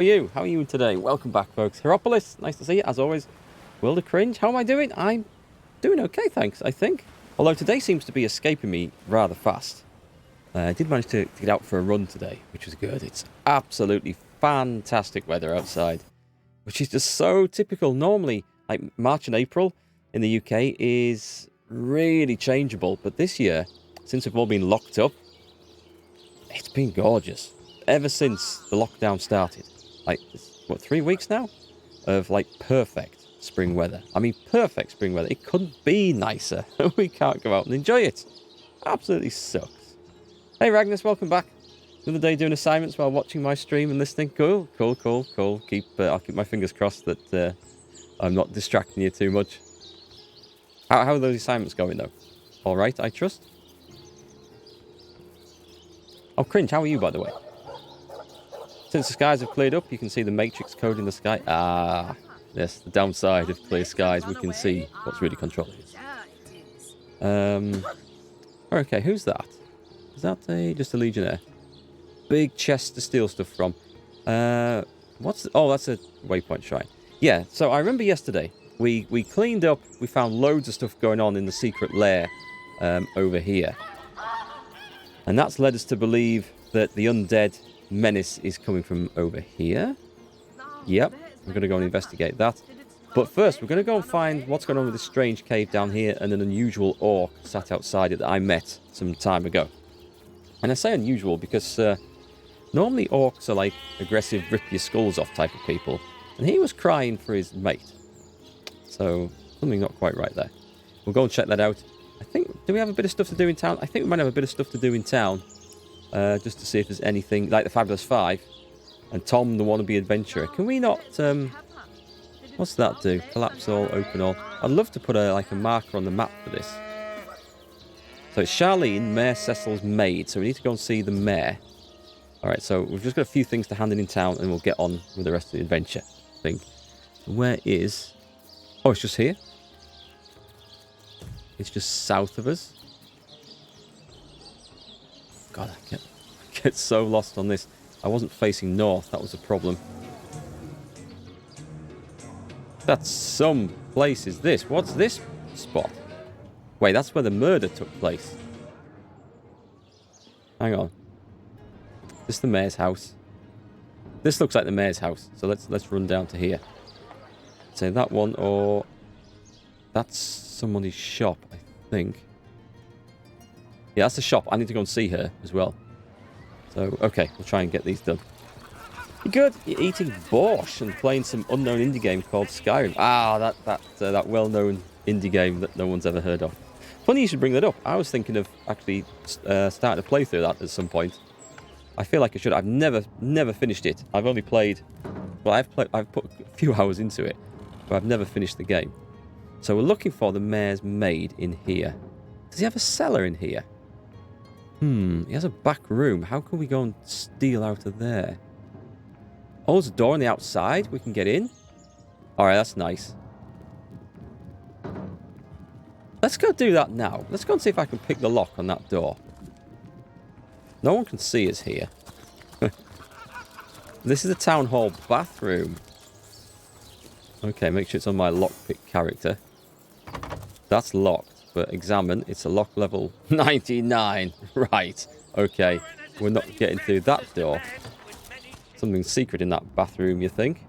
How are you? How are you today? Welcome back, folks. Heropolis, nice to see you, as always. World of Cringe, how am I doing? I'm doing okay, thanks, I think. Although today seems to be escaping me rather fast. I did manage to get out for a run today, which was good. It's absolutely fantastic weather outside, which is just so typical. Normally, like March and April in the UK is really changeable, but this year, since we've all been locked up, it's been gorgeous. Ever since the lockdown started. Like, what, 3 weeks now? Of, like, perfect spring weather. I mean, perfect spring weather. It couldn't be nicer. We can't go out and enjoy it. Absolutely sucks. Hey, Ragnus, welcome back. Another day doing assignments while watching my stream and listening. Cool. I'll keep my fingers crossed that I'm not distracting you too much. How are those assignments going, though? All right, I trust. Oh, Cringe, how are you, by the way? Since the skies have cleared up, you can see the matrix code in the sky. Ah, yes, the downside of clear skies, we can see what's really controlling it. Okay, who's that? Is that just a legionnaire? Big chest to steal stuff from. Oh, that's a waypoint shrine. Yeah, so I remember yesterday, we cleaned up, we found loads of stuff going on in the secret lair over here. And that's led us to believe that the undead menace is coming from over here. Yep, we're going to go and investigate that. But first, we're going to go and find what's going on with this strange cave down here and an unusual orc sat outside it that I met some time ago. And I say unusual because normally orcs are like aggressive, rip your skulls off type of people. And he was crying for his mate. So, something not quite right there. We'll go and check that out. I think, do we have a bit of stuff to do in town? I think we might have a bit of stuff to do in town. Just to see if there's anything, like the Fabulous Five. And Tom, the wannabe adventurer. Can we not, what's that do? Collapse all, open all. I'd love to put a marker on the map for this. So it's Charlene, Mayor Cecil's maid. So we need to go and see the mayor. Alright, so we've just got a few things to hand in town and we'll get on with the rest of the adventure, I think. Where is... Oh, it's just here? It's just south of us? God, I get so lost on this. I wasn't facing north, that was a problem. That's some place is this. What's this spot? Wait, that's where the murder took place. Hang on. Is this the mayor's house? This looks like the mayor's house, so let's run down to here. Say that one, or that's somebody's shop, I think. Yeah, that's the shop. I need to go and see her as well. So, okay, we'll try and get these done. You're good. You're eating borscht and playing some unknown indie game called Skyrim. Ah, that well-known indie game that no one's ever heard of. Funny you should bring that up. I was thinking of actually starting to play through that at some point. I feel like I should. I've never finished it. I've only played... Well, I've put a few hours into it, but I've never finished the game. So we're looking for the mayor's maid in here. Does he have a cellar in here? He has a back room. How can we go and steal out of there? Oh, there's a door on the outside. We can get in. Alright, that's nice. Let's go do that now. Let's go and see if I can pick the lock on that door. No one can see us here. This is the town hall bathroom. Okay, make sure it's on my lockpick character. That's locked. But examine, it's a lock level 99. Right. Okay. We're not getting through that door. Something secret in that bathroom, you think?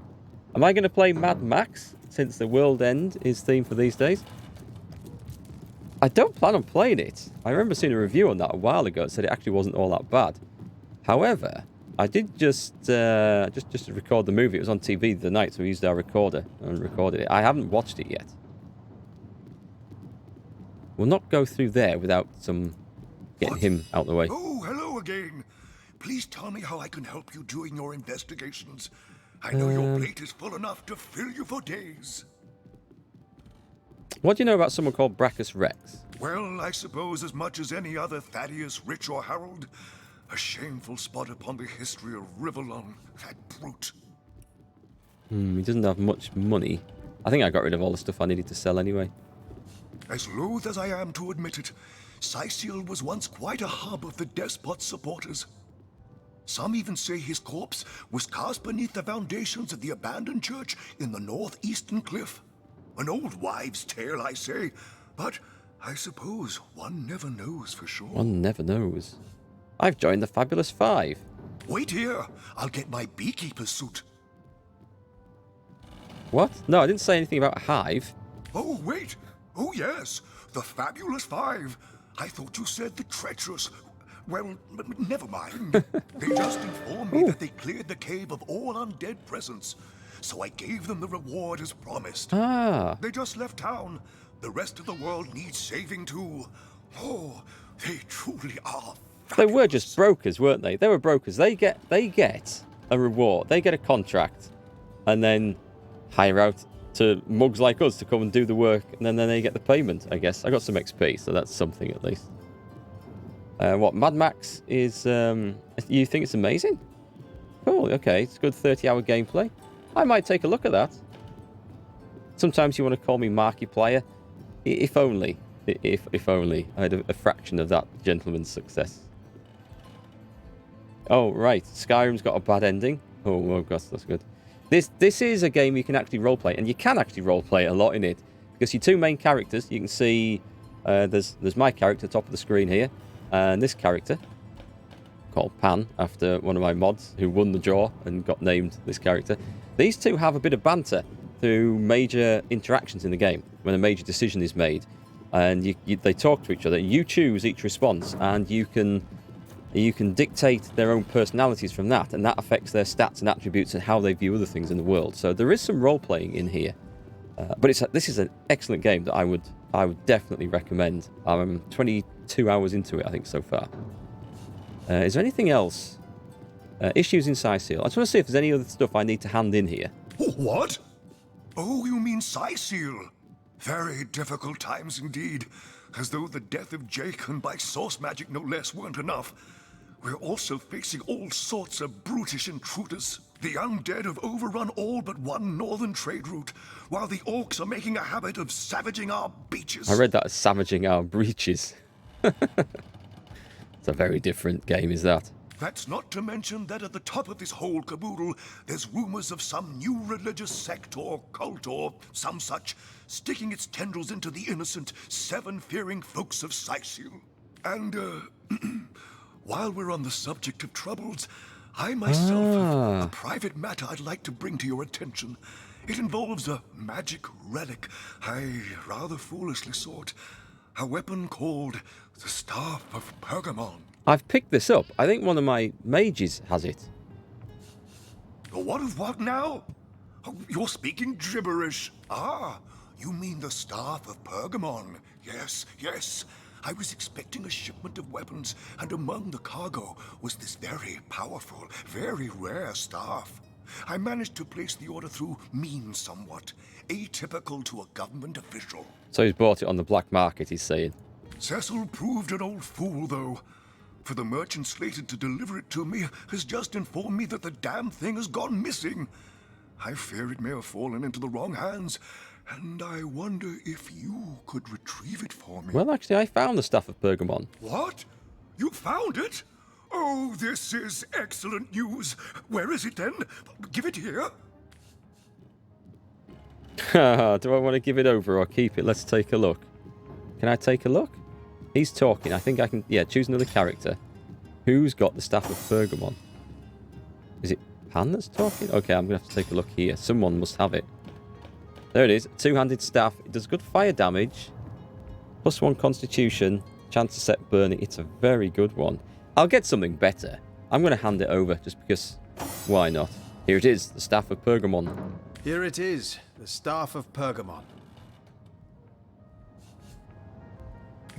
Am I going to play Mad Max, since the world end is theme for these days? I don't plan on playing it. I remember seeing a review on that a while ago. It said it actually wasn't all that bad. However, I did just record the movie. It was on TV the other night, so we used our recorder and recorded it. I haven't watched it yet. We'll not go through there without getting him out of the way. Oh, hello again. Please tell me how I can help you during your investigations. I know your plate is full enough to fill you for days. What do you know about someone called Brachus Rex? Well, I suppose as much as any other Thaddeus, Rich, or Harold. A shameful spot upon the history of Rivellon, that brute. He doesn't have much money. I think I got rid of all the stuff I needed to sell anyway. As loath as I am to admit it, Sicil was once quite a hub of the despot's supporters. Some even say his corpse was cast beneath the foundations of the abandoned church in the northeastern cliff. An old wives' tale, I say, but I suppose one never knows for sure. One never knows. I've joined the Fabulous Five. Wait here. I'll get my beekeeper's suit. What? No, I didn't say anything about a hive. Oh, wait. Oh, yes. The Fabulous Five. I thought you said the treacherous. Well, never mind. They just informed me that they cleared the cave of all undead presence. So I gave them the reward as promised. Ah. They just left town. The rest of the world needs saving too. Oh, they truly are They were fabulous. just brokers, weren't they? They were brokers. They get a reward. They get a contract, and then hire out to mugs like us to come and do the work, and then they get the payment, I guess. I got some XP, so that's something at least. What, Mad Max is... you think it's amazing? Cool, okay. It's good 30-hour gameplay. I might take a look at that. Sometimes you want to call me Marky Player. If only. If only I had a fraction of that gentleman's success. Oh, right. Skyrim's got a bad ending. Oh gosh, that's good. This is a game you can actually roleplay, and you can actually roleplay a lot in it. Because your two main characters, you can see there's my character top of the screen here, and this character, called Pan, after one of my mods who won the draw and got named this character. These two have a bit of banter through major interactions in the game, when a major decision is made. And they talk to each other. You choose each response, and you can dictate their own personalities from that, and that affects their stats and attributes and how they view other things in the world. So there is some role playing in here, but this is an excellent game that I would definitely recommend. I'm 22 hours into it, I think, so far. Is there anything else? Issues in Seal. I just want to see if there's any other stuff I need to hand in here. What? Oh, you mean Seal? Very difficult times indeed. As though the death of Jacon by source magic no less weren't enough. We're also facing all sorts of brutish intruders. The undead have overrun all but one northern trade route, while the orcs are making a habit of savaging our beaches. I read that as savaging our breaches. It's a very different game, is that? That's not to mention that at the top of this whole caboodle, there's rumors of some new religious sect or cult or some such sticking its tendrils into the innocent, seven-fearing folks of Seal. And, while we're on the subject of troubles, I myself have a private matter I'd like to bring to your attention. It involves a magic relic I rather foolishly sought. A weapon called the Staff of Pergamon. I've picked this up. I think one of my mages has it. What of what now? Oh, you're speaking gibberish. Ah, you mean the Staff of Pergamon. Yes, yes. I was expecting a shipment of weapons, and among the cargo was this very powerful, very rare staff. I managed to place the order through means somewhat, atypical to a government official. So he's bought it on the black market, he's saying. Cecil proved an old fool, though. For the merchant slated to deliver it to me has just informed me that the damn thing has gone missing. I fear it may have fallen into the wrong hands, and I wonder if you could retrieve it for me. Well, actually, I found the Staff of Pergamon. What? You found it? Oh, this is excellent news. Where is it then? Give it here. Do I want to give it over or keep it? Let's take a look. Can I take a look? He's talking. I think I can... Yeah, choose another character. Who's got the Staff of Pergamon? Is it Pan that's talking? Okay, I'm going to have to take a look here. Someone must have it. There it is. Two-handed staff. It does good fire damage. +1 constitution. Chance to set burning. It's a very good one. I'll get something better. I'm going to hand it over just because... Why not? Here it is. The Staff of Pergamon. Here it is. The Staff of Pergamon.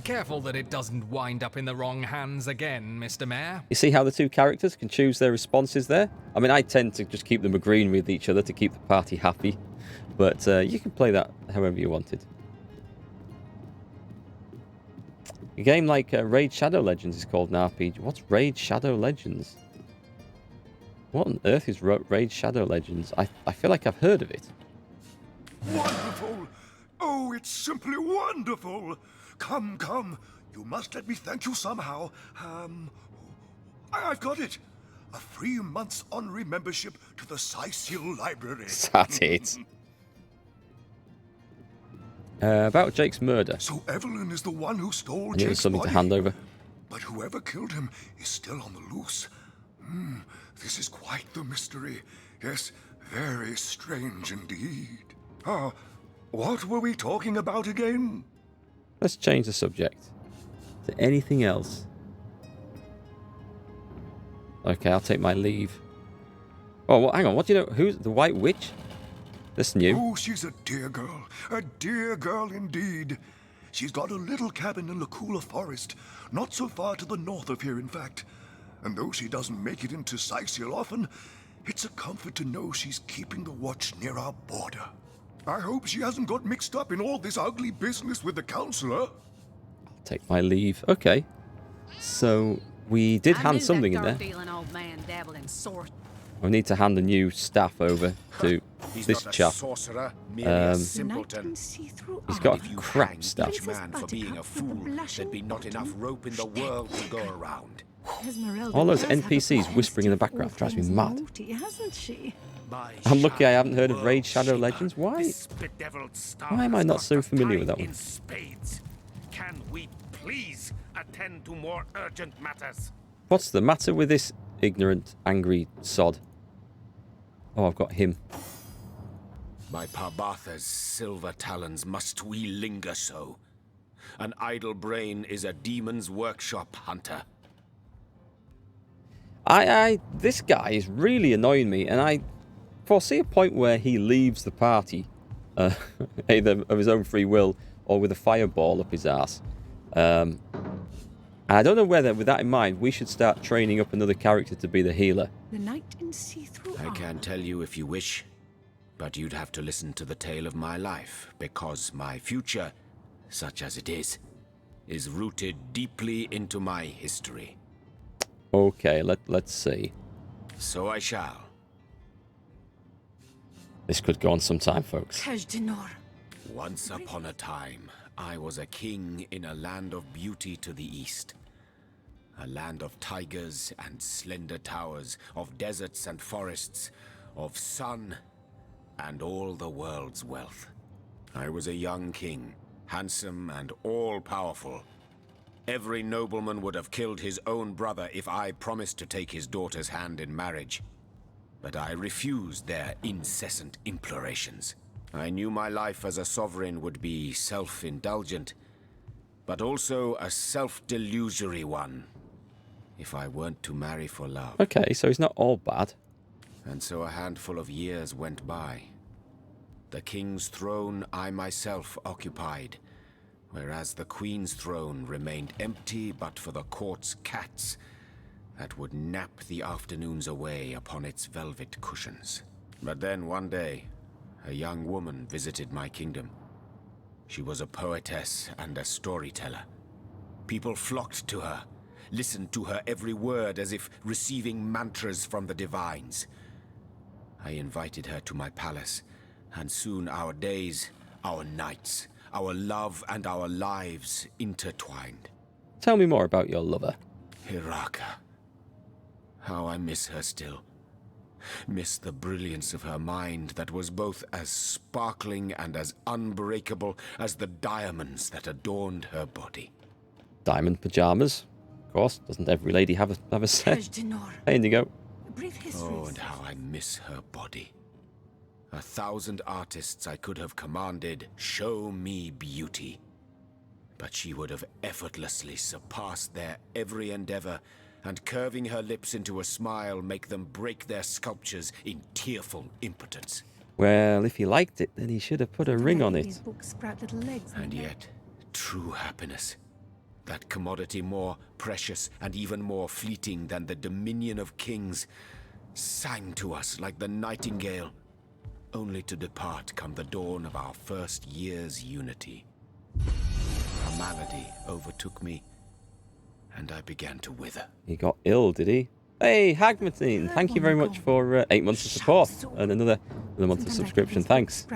Careful that it doesn't wind up in the wrong hands again, Mr. Mayor. You see how the two characters can choose their responses there? I mean, I tend to just keep them agreeing with each other to keep the party happy. But you can play that however you wanted. A game like Raid Shadow Legends is called an RPG. What's Raid Shadow Legends? What on earth is Raid Shadow Legends? I feel like I've heard of it. Wonderful! Oh, it's simply wonderful! Come, come. You must let me thank you somehow. I've got it. a free month's honorary membership to the Sicil Library. Is that it? About Jake's murder. So Evelyn is the one who stole I knew there was Jake's something body. to hand over. But whoever killed him is still on the loose. This is quite the mystery. Yes, very strange indeed. What were we talking about again? Let's change the subject to anything else. Okay, I'll take my leave. Oh, well, hang on. What do you know? Who's the White Witch? This new. Oh, she's a dear girl indeed. She's got a little cabin in Lacula Forest, not so far to the north of here, in fact. And though she doesn't make it into Sicil often, it's a comfort to know she's keeping the watch near our border. I hope she hasn't got mixed up in all this ugly business with the counselor. I'll take my leave. Okay. So we did hand something in there. Old man dabbled in sort. We need to hand the new staff over to He's this not a chap. sorcerer, merely a simpleton. He's got If a you crap hanged staff. each man for being a fool, there'd be not enough rope in the world to go around. All those NPCs whispering in the background drives me mad. Hasn't she? I'm lucky I haven't heard of Raid Shadow Legends. Why am I not so familiar with that one? Can we please attend to more urgent matters? What's the matter with this ignorant, angry sod? Oh, I've got him. By Parbatha's silver talons must we linger so? An idle brain is a demon's workshop, hunter. This guy is really annoying me, and I foresee a point where he leaves the party, either of his own free will or with a fireball up his ass. I don't know whether, with that in mind, we should start training up another character to be the healer. The knight in see-through I can tell you if you wish, but you'd have to listen to the tale of my life, because my future, such as it is rooted deeply into my history. Okay, let's see. So I shall. This could go on some time, folks. Once upon a time, I was a king in a land of beauty to the east. A land of tigers and slender towers, of deserts and forests, of sun and all the world's wealth. I was a young king, handsome and all-powerful. Every nobleman would have killed his own brother if I promised to take his daughter's hand in marriage. But I refused their incessant implorations. I knew my life as a sovereign would be self-indulgent, but also a self-delusory one, if I weren't to marry for love. Okay, so he's not all bad. And so a handful of years went by. The king's throne I myself occupied, whereas the queen's throne remained empty but for the court's cats that would nap the afternoons away upon its velvet cushions. But then one day, a young woman visited my kingdom. She was a poetess and a storyteller. People flocked to her, listened to her every word as if receiving mantras from the divines. I invited her to my palace, and soon our days, our nights, our love and our lives intertwined. Tell me more about your lover. Hiraka. How I miss her still. Miss the brilliance of her mind that was both as sparkling and as unbreakable as the diamonds that adorned her body. Diamond pajamas. Of course, doesn't every lady have a set? Hey, Indigo. Oh, and how I miss her body. 1,000 artists I could have commanded, show me beauty. But she would have effortlessly surpassed their every endeavor, and curving her lips into a smile, make them break their sculptures in tearful impotence. Well, if he liked it, then he should have put a ring on it. And yet, true happiness, that commodity more precious and even more fleeting than the dominion of kings, sang to us like the nightingale, only to depart come the dawn of our first year's unity. A malady overtook me, and I began to wither. He got ill, did he? Hey, Hagmatine, thank you very much for 8 months of support and another month of subscription. Thanks.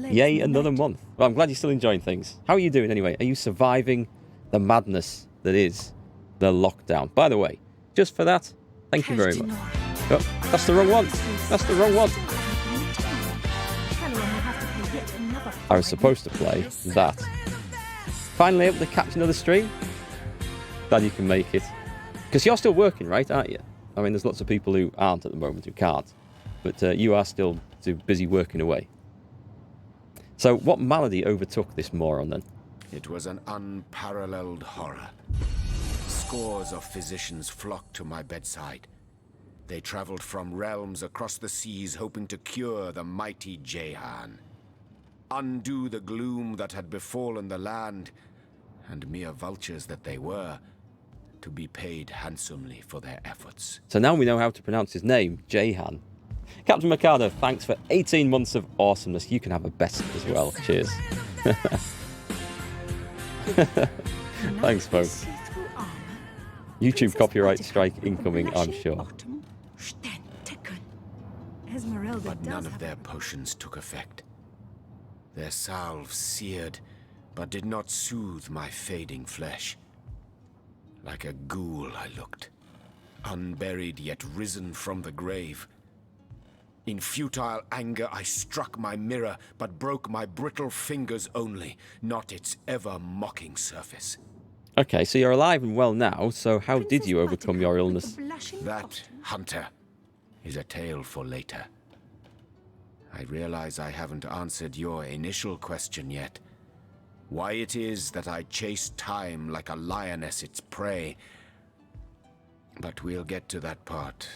Yay, another month. Well, I'm glad you're still enjoying things. How are you doing anyway? Are you surviving the madness that is the lockdown? By the way, just for that, thank you very much. Oh, that's the wrong one. That's the wrong one. I was supposed to play that. Finally able to catch another stream. Glad you can make it. Because you're still working, right, aren't you? I mean, there's lots of people who aren't at the moment, who can't. But you are still too busy working away. So what malady overtook this moron then? It was an unparalleled horror. Scores of physicians flocked to my bedside. They traveled from realms across the seas hoping to cure the mighty Jehan, undo the gloom that had befallen the land, and mere vultures that they were, to be paid handsomely for their efforts. So now we know how to pronounce his name, Jehan. Captain Mikado, thanks for 18 months of awesomeness. You can have a best as well. Cheers. Thanks, folks. YouTube copyright strike incoming, I'm sure. But none of their potions took effect. Their salve seared, but did not soothe my fading flesh. Like a ghoul I looked, unburied yet risen from the grave. In futile anger I struck my mirror, but broke my brittle fingers only, not its ever-mocking surface. Okay, so you're alive and well now, so how did you overcome your illness? That, Hunter, is a tale for later. I realize I haven't answered your initial question yet. Why it is that I chase time like a lioness its prey. But we'll get to that part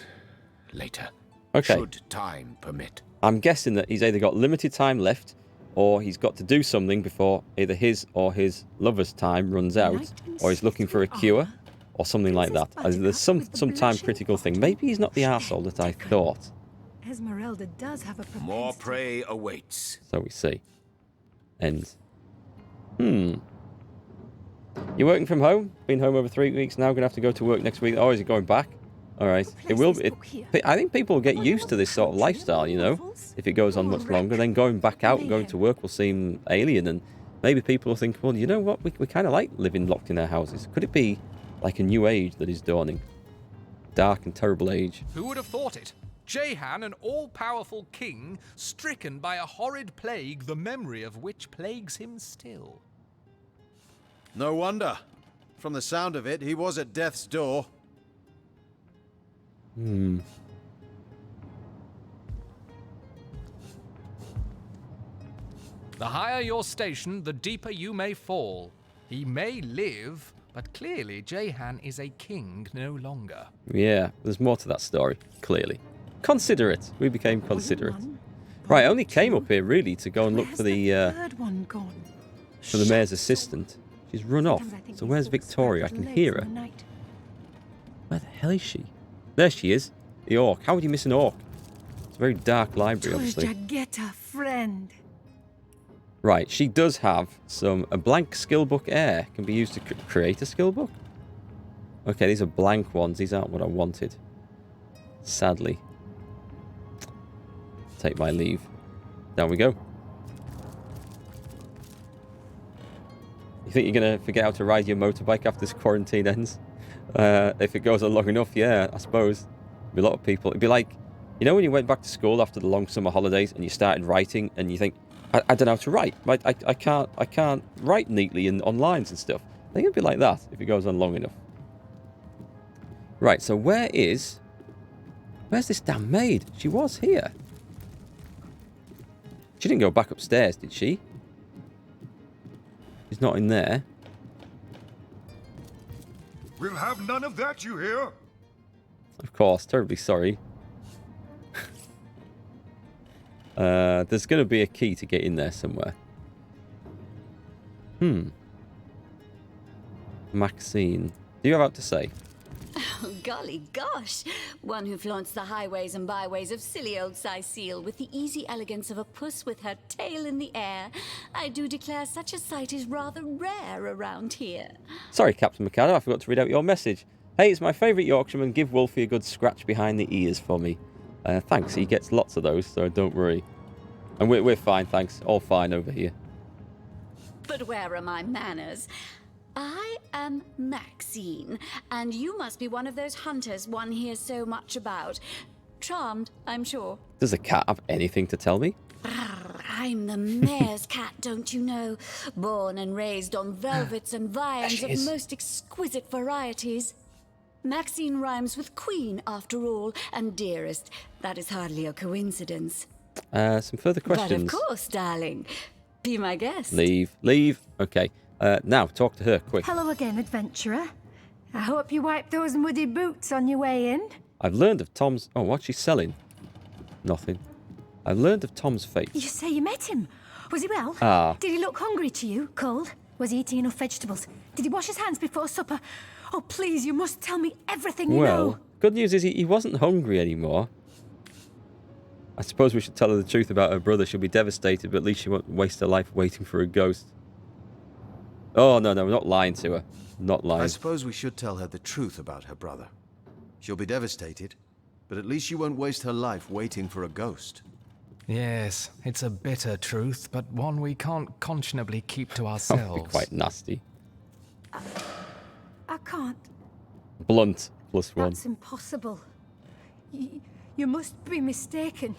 later. Okay. Should time permit. I'm guessing that he's either got limited time left, or he's got to do something before either his or his lover's time runs out, or he's looking for a cure, or something like that. There's some time critical thing. Maybe he's not the arsehole that I thought. Esmeralda does have a More prey awaits. So we see. End. You're working from home? Been home over 3 weeks now, gonna have to go to work next week. Oh, is it going back? Alright. It will be. I think people will get used to this sort of lifestyle, you know, if it goes on much longer. Then going back out and going to work will seem alien, and maybe people will think, well, you know what, we kind of like living locked in our houses. Could it be like a new age that is dawning? Dark and terrible age. Who would have thought it? Jehan, an all-powerful king, stricken by a horrid plague, the memory of which plagues him still. No wonder. From the sound of it, he was at death's door. The higher your station, the deeper you may fall. He may live, but clearly Jehan is a king no longer. Yeah, there's more to that story, clearly. Considerate. We became considerate. Right, I only came up here really to go and look for the mayor's assistant. She's run off. So where's Victoria? I can hear her. Where the hell is she? There she is. The orc. How would you miss an orc? It's a very dark library, obviously. Get a friend. Right, she does have a blank skill book air. Can be used to create a skill book. Okay, these are blank ones. These aren't what I wanted. Sadly. Take my leave. Down we go. You think you're going to forget how to ride your motorbike after this quarantine ends? If it goes on long enough, yeah, I suppose. There'll be a lot of people. It'd be like, you know when you went back to school after the long summer holidays and you started writing and you think, I don't know how to write. I can't write neatly on lines and stuff. I think it'd be like that if it goes on long enough. Right, so where's this damn maid? She was here. She didn't go back upstairs, did she? She's not in there. We'll have none of that, you hear? Of course, terribly sorry. There's going to be a key to get in there somewhere. Maxine. Do you have out to say? Oh, golly gosh. One who flaunts the highways and byways of silly old Sicile with the easy elegance of a puss with her tail in the air. I do declare such a sight is rather rare around here. Sorry, Captain Mikado, I forgot to read out your message. Hey, it's my favourite Yorkshireman. Give Wolfie a good scratch behind the ears for me. Thanks, he gets lots of those, so don't worry. And we're fine, thanks. All fine over here. But where are my manners? I am Maxine, and you must be one of those hunters one hears so much about. charmed, I'm sure. Does a cat have anything to tell me? I'm the mayor's cat, don't you know? Born and raised on velvets and viands of most exquisite varieties. Maxine rhymes with queen, after all, and dearest. That is hardly a coincidence. Some further questions. But of course, darling. Be my guest. Leave. Okay. Now, talk to her, quick. Hello again, adventurer. I hope you wiped those muddy boots on your way in. I've learned of Tom's... Oh, what's she selling? Nothing. I've learned of Tom's fate. You say you met him. Was he well? Ah. Did he look hungry to you? Cold? Was he eating enough vegetables? Did he wash his hands before supper? Oh, please, you must tell me everything you know. Well, good news is he wasn't hungry anymore. I suppose we should tell her the truth about her brother. She'll be devastated, but at least she won't waste her life waiting for a ghost. Oh, no, we're not lying to her. Not lying. I suppose we should tell her the truth about her brother. She'll be devastated, but at least she won't waste her life waiting for a ghost. Yes, it's a bitter truth, but one we can't conscionably keep to That would ourselves. be quite nasty. I can't. Blunt, +1. That's impossible. You must be mistaken.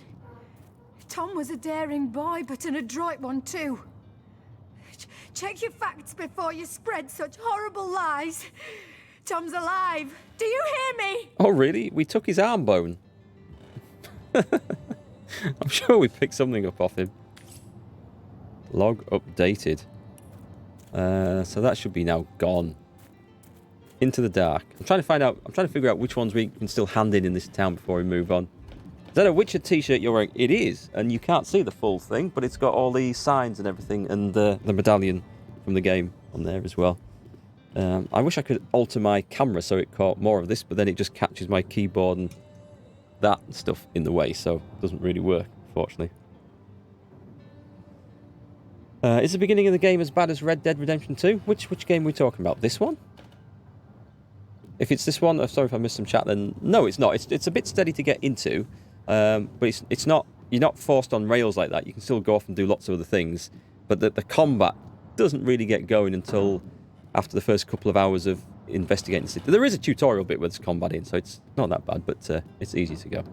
Tom was a daring boy, but an adroit one too. Check your facts before you spread such horrible lies. Tom's alive. Do you hear me? Oh, really? We took his arm bone. I'm sure we picked something up off him. Log updated. So that should be now gone. Into the dark. I'm trying to figure out which ones we can still hand in this town before we move on. Is that a Witcher t-shirt you're wearing? It is, and you can't see the full thing, but it's got all the signs and everything, and the medallion from the game on there as well. I wish I could alter my camera so it caught more of this, but then it just catches my keyboard and that stuff in the way, so it doesn't really work, unfortunately. Is the beginning of the game as bad as Red Dead Redemption 2? Which game are we talking about? This one? If it's this one, I'm sorry if I missed some chat, then no, it's not. It's a bit steady to get into, but it's not. You're not forced on rails like that. You can still go off and do lots of other things, but the combat doesn't really get going until after the first couple of hours of investigating the city. There is a tutorial bit where there's combat in, so it's not that bad, but it's easy to go.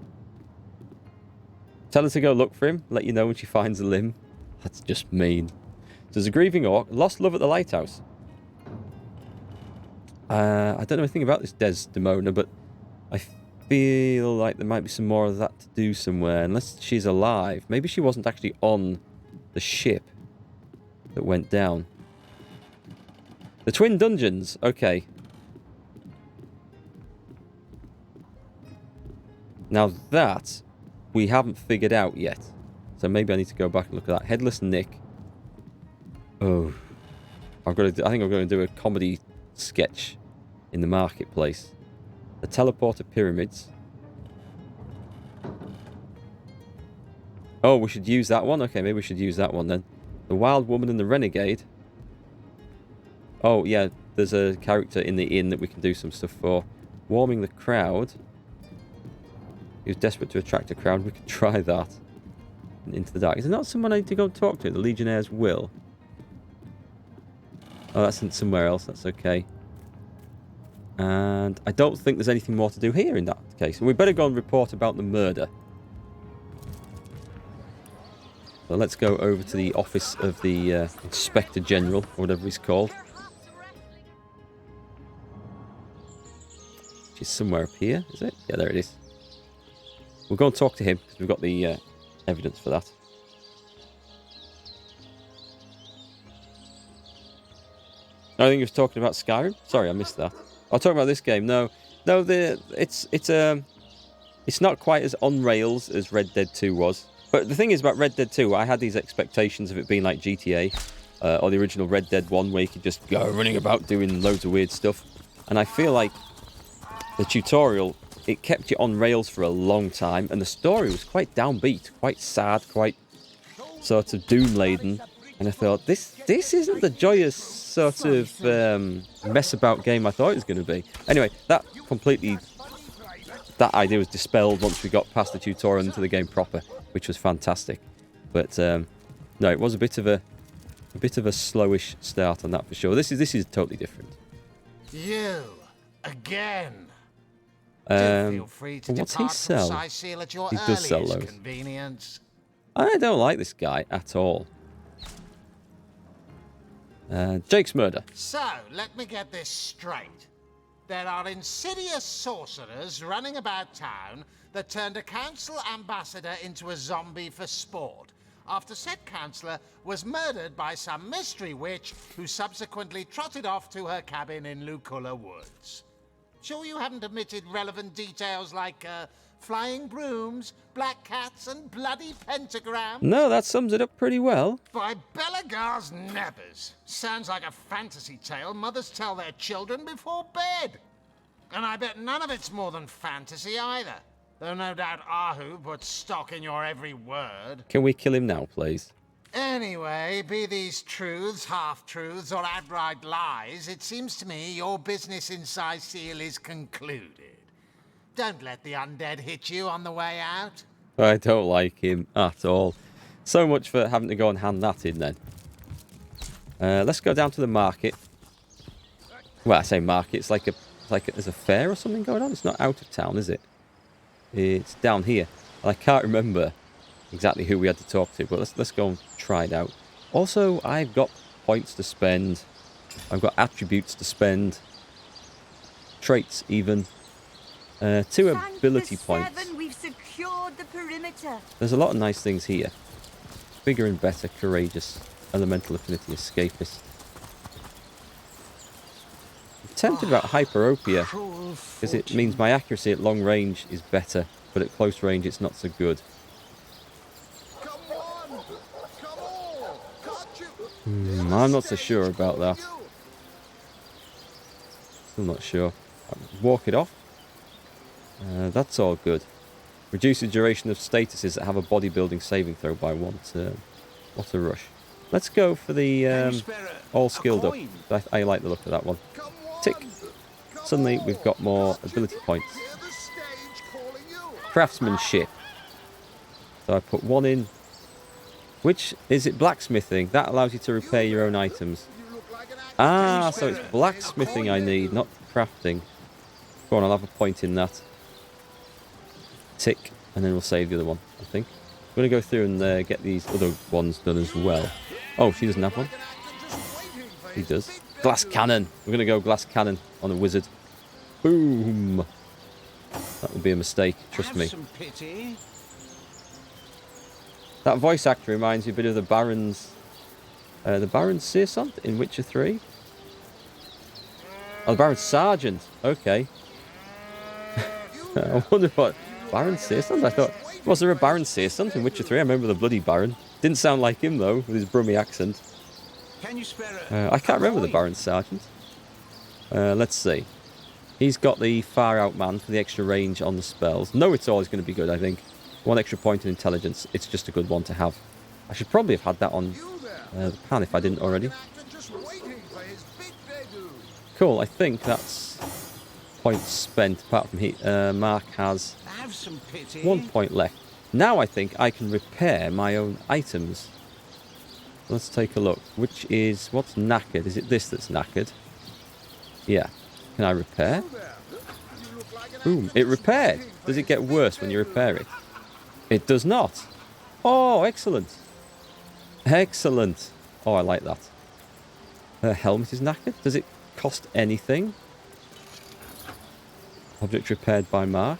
Tell her to go look for him, let you know when she finds a limb. That's just mean. There's a grieving orc, lost love at the lighthouse. I don't know anything about this Desdemona, but I feel like there might be some more of that to do somewhere, unless she's alive. Maybe she wasn't actually on the ship that went down. The Twin Dungeons, okay. Now that we haven't figured out yet. So maybe I need to go back and look at that. Headless Nick. Oh. I think I'm going to do a comedy sketch in the marketplace. The Teleporter Pyramids. Oh, we should use that one? Okay, maybe we should use that one then. The Wild Woman and the Renegade. Oh, yeah, there's a character in the inn that we can do some stuff for. Warming the crowd. He was desperate to attract a crowd. We could try that. Into the dark. Is there not someone I need to go talk to? The Legionnaire's Will. Oh, that's in somewhere else. That's okay. And I don't think there's anything more to do here in that case. We better go and report about the murder. So let's go over to the office of the Inspector General, or whatever he's called. Which is somewhere up here, is it? Yeah, there it is. We'll go and talk to him, because we've got the evidence for that. I think he was talking about Skyrim. Sorry, I missed that. I'll talk about this game. No, it's not quite as on rails as Red Dead 2 was. But the thing is about Red Dead 2, I had these expectations of it being like GTA or the original Red Dead 1, where you could just go running about doing loads of weird stuff. And I feel like the tutorial, it kept you on rails for a long time, and the story was quite downbeat, quite sad, quite sort of doom-laden. And I thought, this isn't the joyous sort of mess-about game I thought it was going to be. Anyway, that idea was dispelled once we got past the tutorial into the game proper, which was fantastic. But no, it was a bit of a slowish start on that for sure. This is totally different. You again. Feel free to what's he depart from sell? Sicil at your He does sell earliest those. convenience. I don't like this guy at all. Jake's murder. So, let me get this straight. There are insidious sorcerers running about town that turned a council ambassador into a zombie for sport, after said councillor was murdered by some mystery witch who subsequently trotted off to her cabin in Luculla Woods. Sure you haven't omitted relevant details like flying brooms, black cats, and bloody pentagrams? No, that sums it up pretty well. By Belagar's nebbers. Sounds like a fantasy tale mothers tell their children before bed. And I bet none of it's more than fantasy either. Though no doubt Ahu puts stock in your every word. Can we kill him now, please? Anyway, be these truths, half-truths, or outright lies, it seems to me your business in Sicil is concluded. Don't let the undead hit you on the way out. I don't like him at all. So much for having to go and hand that in then. Let's go down to the market. Well, I say market, it's like there's a fair or something going on. It's not out of town, is it? It's down here. And I can't remember exactly who we had to talk to, but let's go and try it out. Also, I've got points to spend. I've got attributes to spend. Traits even. 2 ability points. We've secured the perimeter. There's a lot of nice things here. Bigger and better, courageous, elemental affinity, escapist. I'm tempted about hyperopia because it means my accuracy at long range is better, but at close range it's not so good. I'm not so sure about that. Still not sure. Walk it off. That's all good. Reduce the duration of statuses that have a bodybuilding saving throw by 1 turn. What a rush. Let's go for the all skilled up. I like the look of that one. Tick. Suddenly we've got more ability points. Craftsmanship. So I put 1 in. Which is it? Blacksmithing. That allows you to repair your own items. Ah, so it's blacksmithing I need, not crafting. Go on, I'll have a point in that. Tick, and then we'll save the other one, I think. I'm going to go through and get these other ones done as well. Oh, she doesn't have one. He does. Glass cannon. We're going to go glass cannon on a wizard. Boom. That would be a mistake, trust me. That voice actor reminds me a bit of the Baron's Searsant in Witcher 3. Oh, the Baron's Sergeant. Okay. I wonder what... Baron Searsant? I thought... Was there a Baron Searsant in Witcher 3? I remember the bloody Baron. Didn't sound like him, though, with his Brummy accent. I can't remember the Baron Sergeant. Let's see. He's got the Far Out Man for the extra range on the spells. No, it's always going to be good, I think. 1 extra point in intelligence. It's just a good one to have. I should probably have had that on the pan if I didn't already. Cool, I think that's points spent. Apart from he, Mark has 1 point left. Now I think I can repair my own items. Let's take a look. Which is... What's knackered? Is it this that's knackered? Yeah. Can I repair? Boom. It repaired. Does it get worse when you repair it? It does not. Oh, excellent. Excellent. Oh, I like that. Her helmet is knackered. Does it cost anything? Object repaired by Mark.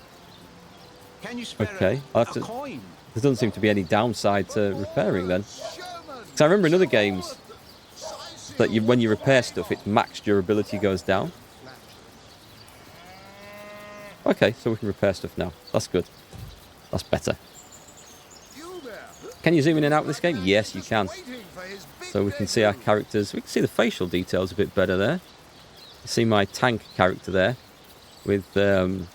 Okay. I'll have to... There doesn't seem to be any downside to repairing then. Because I remember in other games that when you repair stuff, its max durability goes down. Okay, so we can repair stuff now. That's good. That's better. Can you zoom in and out of this game? Yes, you can. So we can see our characters. We can see the facial details a bit better there. You see my tank character there with a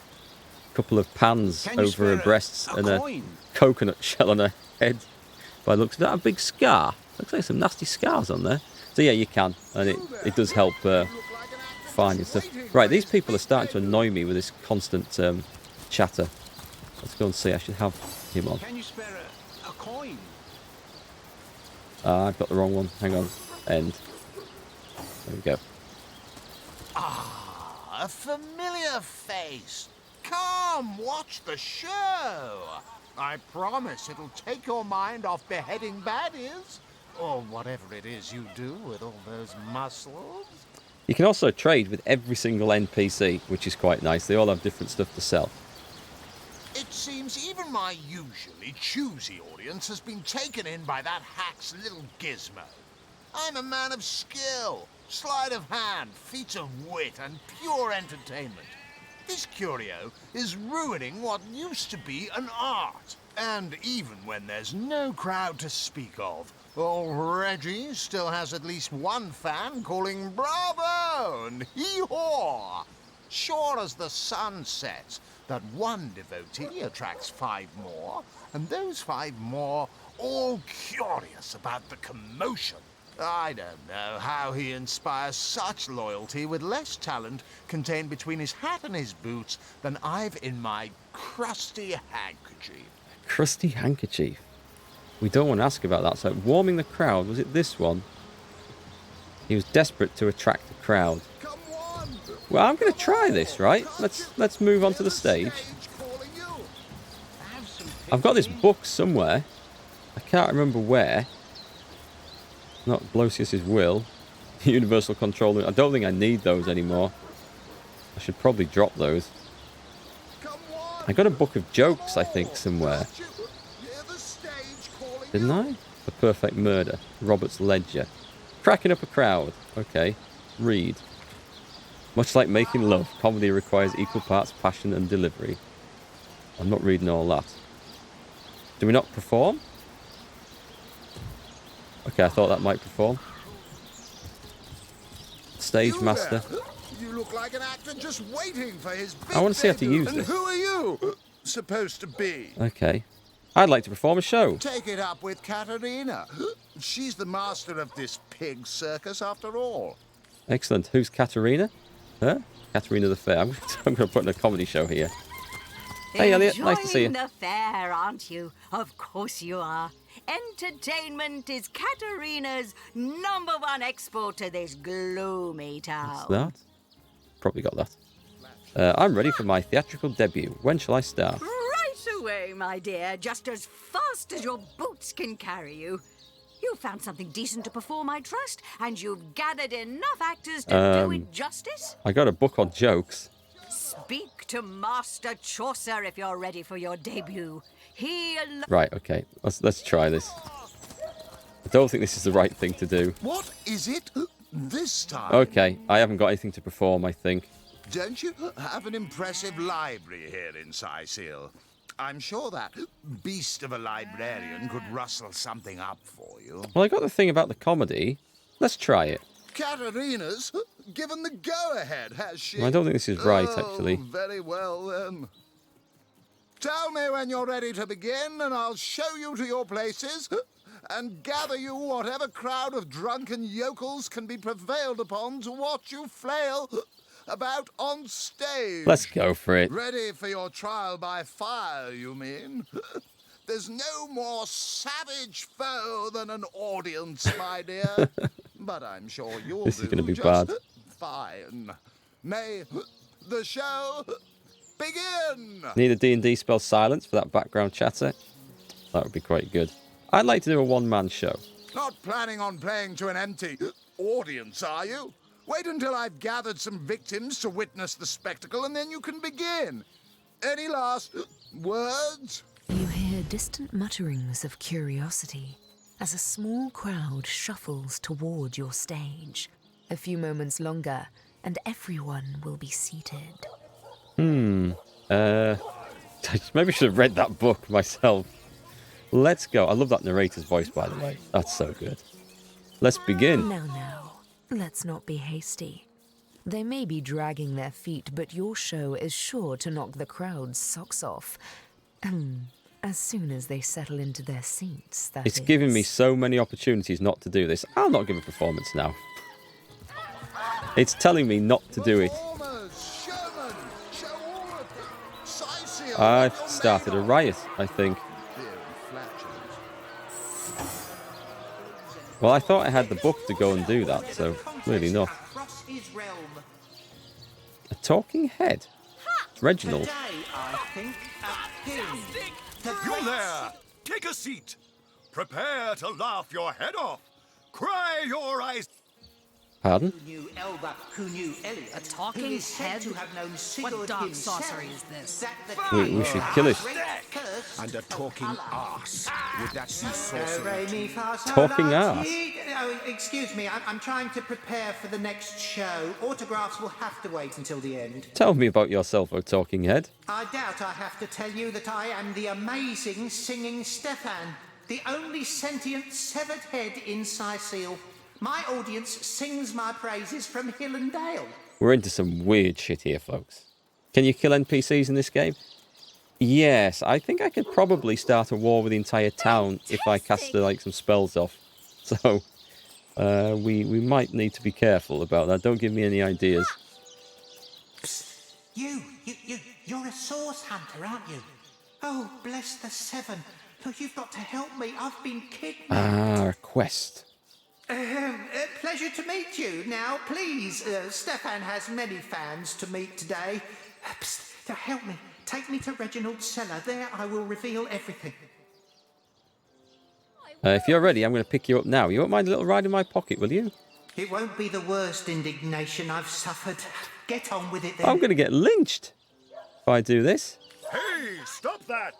couple of pans over her breasts and a coconut shell on her head. By the looks of that, a big scar. Looks like some nasty scars on there. So yeah, you can, and it does help finding stuff. Right, these people are starting to annoy me with this constant chatter. Let's go and see. I should have him on. I've got the wrong one. Hang on. End. There we go. Ah, a familiar face. Come, watch the show. I promise it'll take your mind off beheading baddies. Or whatever it is you do with all those muscles. You can also trade with every single NPC, which is quite nice. They all have different stuff to sell. It seems even my usually choosy audience has been taken in by that hack's little gizmo. I'm a man of skill, sleight of hand, feats of wit, and pure entertainment. This curio is ruining what used to be an art. And even when there's no crowd to speak of, old Reggie still has at least one fan calling bravo and hee-haw. Sure as the sun sets, that one devotee attracts 5 more, and those 5 more all curious about the commotion. I don't know how he inspires such loyalty with less talent contained between his hat and his boots than I've in my crusty handkerchief. Crusty handkerchief. We don't want to ask about that. So, warming the crowd, was it this one? He was desperate to attract the crowd. Well, I'm going to try this, right? Let's move on to the stage. I've got this book somewhere. I can't remember where. Not Blosius's will. Universal control. I don't think I need those anymore. I should probably drop those. I got a book of jokes, I think, somewhere. Didn't I? The Perfect Murder. Robert's Ledger. Cracking up a crowd. Okay. Read. Much like making love, comedy requires equal parts passion and delivery. I'm not reading all that. Do we not perform? Okay, I thought that might perform. Stage master. You look like an actor just waiting for his big I want to see how to use and this. who are you supposed to be? Okay. I'd like to perform a show. Take it up with Katerina. She's the master of this pig circus after all. Excellent. Who's Katerina? Huh? Katerina the Fair. I'm going to put in a comedy show here. Hey, Elliot. Nice to see you. Enjoying the fair, aren't you? Of course you are. Entertainment is Katerina's #1 export to this gloomy town. What's that? Probably got that. I'm ready for my theatrical debut. When shall I start? Right away, my dear, just as fast as your boots can carry you. You've found something decent to perform, I trust, and you've gathered enough actors to do it justice? I got a book on jokes. Speak to Master Chaucer if you're ready for your debut. He alone... Right, okay. Let's try this. I don't think this is the right thing to do. What is it this time? Okay, I haven't got anything to perform, I think. Don't you have an impressive library here in Sicil? I'm sure that beast of a librarian could rustle something up for you. Well, I got the thing about the comedy. Let's try it. Katerina's given the go-ahead, has she? I don't think this is right, actually. Very well, then. Tell me when you're ready to begin, and I'll show you to your places and gather you whatever crowd of drunken yokels can be prevailed upon to watch you flail about on stage. Let's go for it. Ready for your trial by fire, you mean? There's no more savage foe than an audience, my dear. But I'm sure you'll This is do going to be just bad. fine. May the show begin! Need a D&D spell silence for that background chatter? That would be quite good. I'd like to do a one-man show. Not planning on playing to an empty audience, are you? Wait until I've gathered some victims to witness the spectacle, and then you can begin. Any last words? You hear distant mutterings of curiosity as a small crowd shuffles toward your stage. A few moments longer, and everyone will be seated. Maybe I should have read that book myself. Let's go. I love that narrator's voice, by the way. That's so good. Let's begin. Now, let's not be hasty. They may be dragging their feet, but your show is sure to knock the crowd's socks off. As soon as they settle into their seats, that It's is. given me so many opportunities not to do this. I'll not give a performance now. It's telling me not to do it. I've started a riot, I think. Well, I thought I had the book to go and do that, so clearly not. A talking head? Reginald. Today, I think, a king. You there! Take a seat. Prepare to laugh your head off. Cry your eyes. Pardon? Who knew Elba, who knew Elliot, A talking who is said head? to have known Sigurd What dark himself, sorcery is this? that the We should kill it. And a talking arse. Would that be sorcery? Talking ass. Oh, excuse me, I'm trying to prepare for the next show. Autographs will have to wait until the end. Tell me about yourself, O talking head. I doubt I have to tell you that I am the amazing singing Stefan, the only sentient severed head in Sicile. My audience sings my praises from hill and dale. We're into some weird shit here, folks. Can you kill NPCs in this game? Yes, I think I could probably start a war with the entire town if I cast like some spells off. So we might need to be careful about that. Don't give me any ideas. Psst. You're a source hunter, aren't you? Oh, bless the seven. Look, you've got to help me. I've been kidnapped. Ah, a quest. Pleasure to meet you. Now, please, Stefan has many fans to meet today. Psst, help me. Take me to Reginald's cellar. There I will reveal everything. If you're ready, I'm going to pick you up now. You won't mind a little ride in my pocket, will you? It won't be the worst indignation I've suffered. Get on with it then. I'm going to get lynched if I do this. Hey, stop that!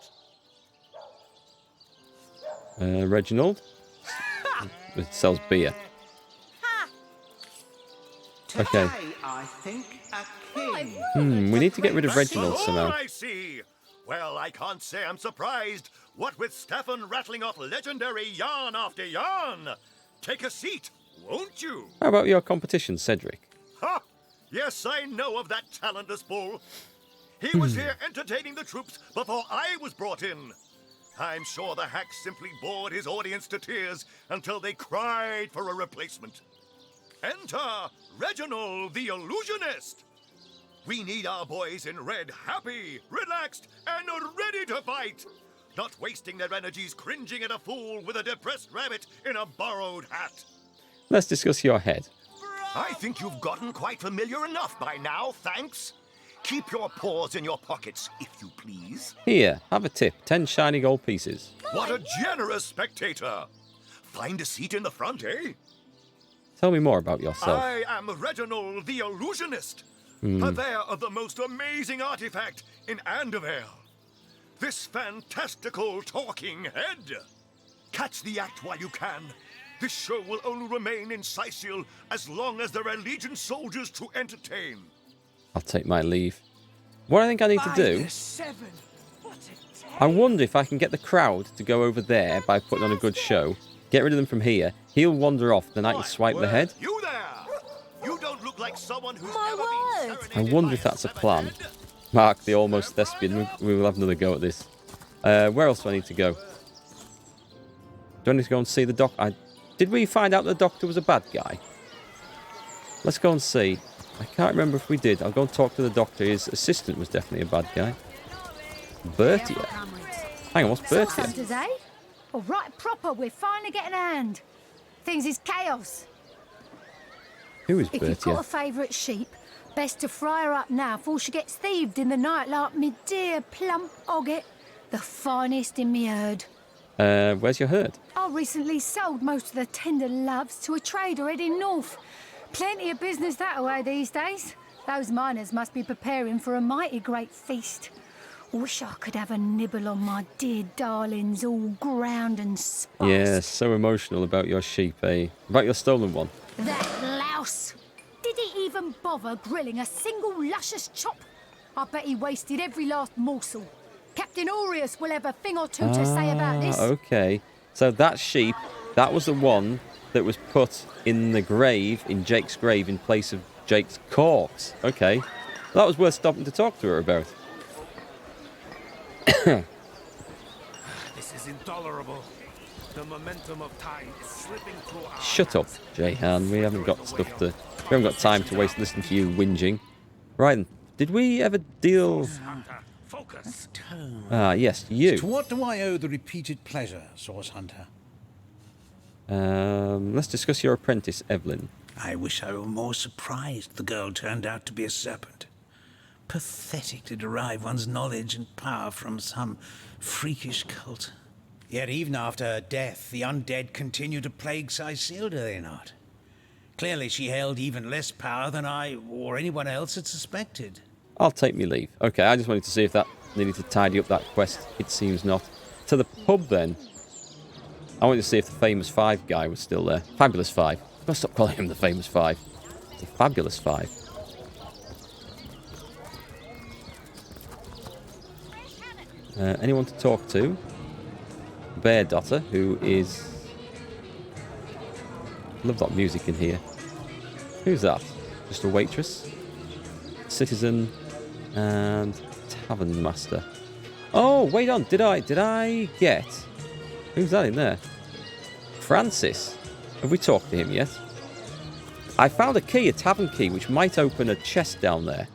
Reginald. It sells beer. Okay. Today, I think, a king. We need to get rid of Reginald That's somehow. all I see. Well, I can't say I'm surprised. What with Stefan rattling off legendary yarn after yarn. Take a seat, won't you? How about your competition, Cedric? Ha! Yes, I know of that talentless bull. He was here entertaining the troops before I was brought in. I'm sure the hack simply bored his audience to tears until they cried for a replacement. Enter Reginald the Illusionist. We need our boys in red happy, relaxed, and ready to fight. Not wasting their energies cringing at a fool with a depressed rabbit in a borrowed hat. Let's discuss your head. I think you've gotten quite familiar enough by now, thanks. Keep your paws in your pockets, if you please. Here, have a tip. 10 shiny gold pieces. What a generous spectator. Find a seat in the front, eh? Tell me more about yourself. I am Reginald the Illusionist, purveyor of the most amazing artifact in Andover. This fantastical talking head. Catch the act while you can. This show will only remain in Sicile as long as there are Legion soldiers to entertain. I'll take my leave. What I think I need to do... I wonder if I can get the crowd to go over there by putting on a good show. Get rid of them from here. He'll wander off, then I can swipe the head. You there! You don't look like someone who's My ever been word! serenaded I wonder by if that's a seven plan. head. Mark, the almost thespian. We will have another go at this. Where else do I need to go? Do I need to go and see the doc? Did we find out the doctor was a bad guy? Let's go and see. I can't remember if we did. I'll go and talk to the doctor. His assistant was definitely a bad guy. Bertia. Hang on, what's Bertia? Hunters, eh? All right, proper. We're finally getting a hand. Things is chaos. Who is If you've got a Bertia? favourite sheep, best to fry her up now before she gets thieved in the night like me dear plump Ogget, the finest in me herd. Where's your herd? I recently sold most of the tender loves to a trader heading north. Plenty of business that way these days. Those miners must be preparing for a mighty great feast. Wish I could have a nibble on my dear darlings, all ground and spiced. Yeah, so emotional about your sheep, eh? About your stolen one. That louse! Did he even bother grilling a single luscious chop? I bet he wasted every last morsel. Captain Aureus will have a thing or two to say about this. Okay. So that sheep, that was the one that was put in the grave, in Jake's grave, in place of Jake's corpse. Okay. That was worth stopping to talk to her about. This is intolerable. The momentum of time is slipping through our Shut up, Jehan. We haven't got time to waste listening to you whinging. Right then. Did we ever deal... Hunter, focus. Ah, yes, you. To what do I owe the repeated pleasure, Source Hunter? Let's discuss your apprentice, Evelyn. I wish I were more surprised the girl turned out to be a serpent. Pathetic to derive one's knowledge and power from some freakish cult. Yet even after her death, the undead continue to plague Cecile, do they not? Clearly she held even less power than I or anyone else had suspected. I'll take me leave. Okay, I just wanted to see if that needed to tidy up that quest. It seems not. To the pub, then. I wanted to see if the Famous Five guy was still there. Fabulous Five. I've got to stop calling him the Famous Five. The Fabulous Five. Anyone to talk to? Bear Daughter, who is... Love that music in here. Who's that? Just a waitress? Citizen and tavern master. Oh, wait on. Did I get... Who's that in there? Francis. Have we talked to him yet? I found a key, a tavern key, which might open a chest down there.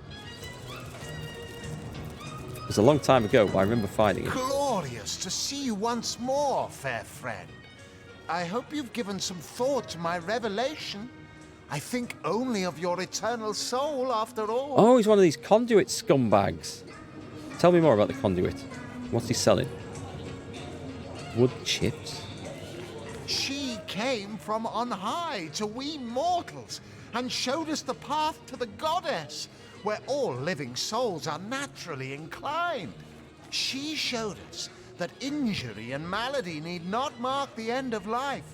It was a long time ago, but I remember finding it. Glorious to see you once more, fair friend. I hope you've given some thought to my revelation. I think only of your eternal soul, after all. Oh, he's one of these conduit scumbags. Tell me more about the conduit. What's he selling? Wood chips? She came from on high to we mortals and showed us the path to the goddess, where all living souls are naturally inclined. She showed us that injury and malady need not mark the end of life,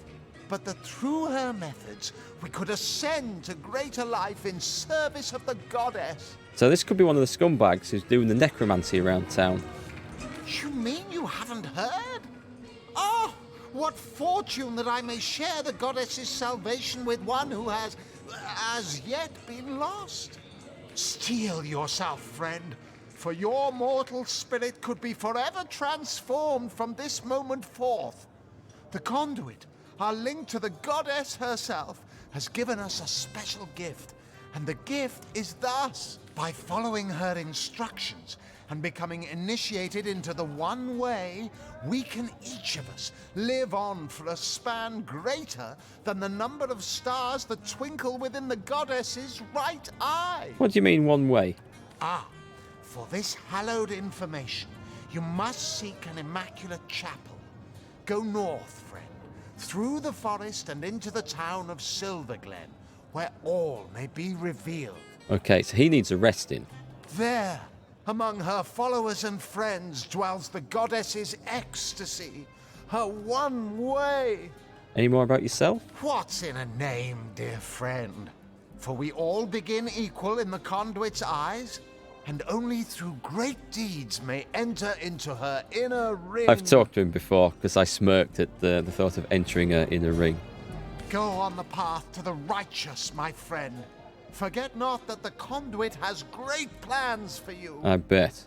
but that through her methods we could ascend to greater life in service of the goddess. So this could be one of the scumbags who's doing the necromancy around town. You mean you haven't heard? Oh, what fortune that I may share the goddess's salvation with one who has, as yet, been lost. Steel yourself, friend, for your mortal spirit could be forever transformed from this moment forth. The conduit, our link to the goddess herself, has given us a special gift, and the gift is thus: by following her instructions and becoming initiated into the one way, we can each of us live on for a span greater than the number of stars that twinkle within the goddess's right eye. What do you mean one way? Ah, for this hallowed information, you must seek an immaculate chapel. Go north, friend, through the forest and into the town of Silverglen, where all may be revealed. Okay, so he needs arresting. There, among her followers and friends, dwells the goddess's ecstasy, her one way. Any more about yourself? What's in a name, dear friend? For we all begin equal in the conduit's eyes, and only through great deeds may enter into her inner ring. I've talked to him before because I smirked at the thought of entering her inner ring. Go on the path to the righteous, my friend. Forget not that the conduit has great plans for you. I bet.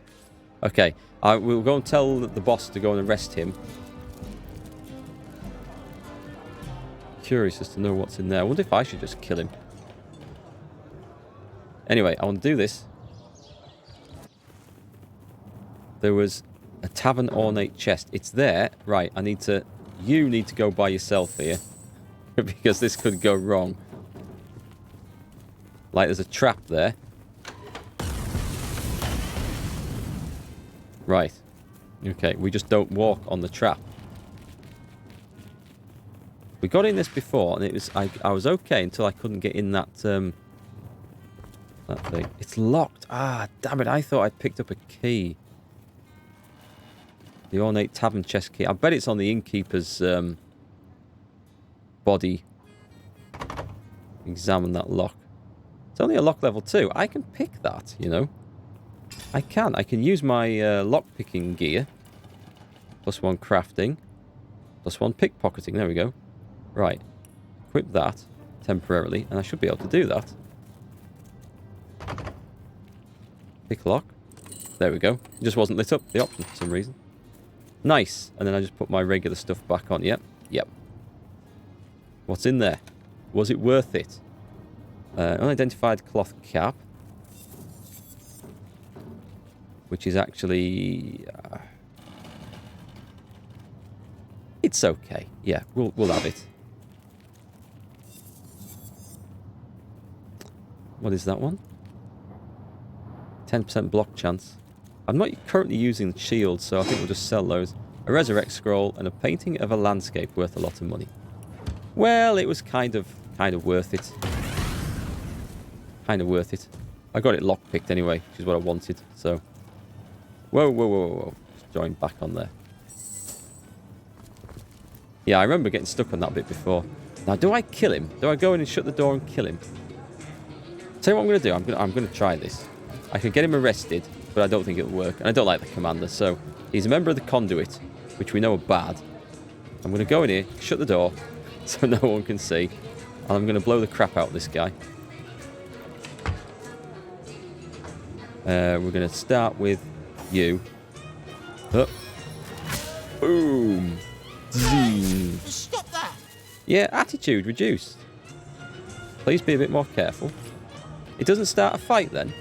Okay, I will go and tell the boss to go and arrest him. Curious as to know what's in there. I wonder if I should just kill him. Anyway, I want to do this. There was a tavern ornate chest. It's there. Right, you need to go by yourself here. Because this could go wrong. Like there's a trap there. Right. Okay, we just don't walk on the trap. We got in this before, and it was I was okay until I couldn't get in that thing. It's locked. Ah, damn it! I thought I'd picked up a key. The ornate tavern chest key. I bet it's on the innkeeper's body. Examine that lock. It's only a lock level 2. I can pick that, you know. I can use my lock picking gear. +1 crafting. +1 pickpocketing. There we go. Right. Equip that temporarily, and I should be able to do that. Pick lock. There we go. It just wasn't lit up, the option, for some reason. Nice. And then I just put my regular stuff back on. Yep. Yep. What's in there? Was it worth it? Unidentified cloth cap. Which is actually... it's okay. Yeah, we'll have it. What is that one? 10% block chance. I'm not currently using the shield, so I think we'll just sell those. A resurrect scroll and a painting of a landscape worth a lot of money. Well, it was kind of worth it. Kind of worth it. I got it lockpicked anyway, which is what I wanted. So, whoa. Just join back on there. Yeah, I remember getting stuck on that bit before. Now, do I kill him? Do I go in and shut the door and kill him? Tell you what I'm going to do. I'm going to try this. I can get him arrested, but I don't think it'll work. And I don't like the commander, so he's a member of the conduit, which we know are bad. I'm going to go in here, shut the door, so no one can see. And I'm going to blow the crap out of this guy. We're going to start with you. Up. Boom. Zing. Stop that! Yeah, attitude reduced. Please be a bit more careful. It doesn't start a fight then.